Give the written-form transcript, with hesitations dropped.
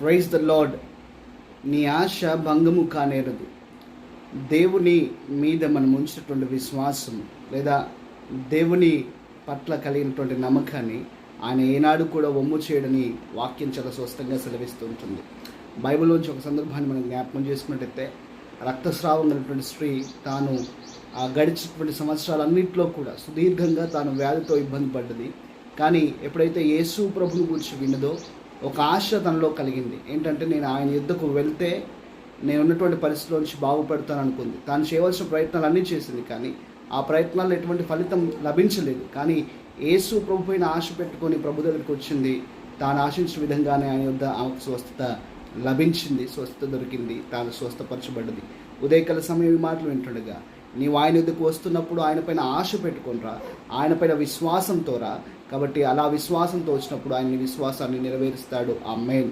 Praise the lord. నీ ఆశ భంగము కానేరదు. దేవుని మీద మనం ఉంచినటువంటి విశ్వాసం లేదా దేవుని పట్ల కలిగినటువంటి నమ్మకాన్ని ఆయన ఏనాడు కూడా వమ్ము చేయడని వాక్యం చాలా స్పష్టంగా సెలవిస్తూ ఉంటుంది. బైబిల్లోంచి ఒక సందర్భాన్ని మనం జ్ఞాపకం చేసుకున్నట్టయితే, రక్తస్రావం ఉన్నటువంటి స్త్రీ తాను గడిచినటువంటి సంవత్సరాలన్నింటిలో కూడా సుదీర్ఘంగా తాను వ్యాధితో ఇబ్బంది పడ్డది. కానీ ఎప్పుడైతే యేసు ప్రభుని గురించి విన్నదో ఒక ఆశ తనలో కలిగింది. ఏంటంటే, నేను ఆయన యుద్ధకు వెళ్తే నేను ఉన్నటువంటి పరిస్థితుల నుంచి బాగుపడతాను అనుకుంది. తాను చేయవలసిన ప్రయత్నాలు అన్నీ చేసింది, కానీ ఆ ప్రయత్నాల్లో ఎటువంటి ఫలితం లభించలేదు. కానీ యేసు ప్రభు పైన ఆశ పెట్టుకొని ప్రభు దగ్గరికి వచ్చింది. తాను ఆశించిన విధంగానే ఆయన యుద్ధ ఆమెకు స్వస్థత లభించింది, స్వస్థత దొరికింది, తాను స్వస్థపరచబడ్డది. ఉదయకాల సమయం ఈ మాటలు వింటుండగా, నీవు ఆయన యుద్ధకు వస్తున్నప్పుడు ఆయన పైన ఆశ పెట్టుకొనిరా, ఆయన పైన విశ్వాసంతో రా. కాబట్టి అలా విశ్వాసంతో వచ్చినప్పుడు ఆయన విశ్వాసాన్ని నెరవేరుస్తాడు. ఆమేన్.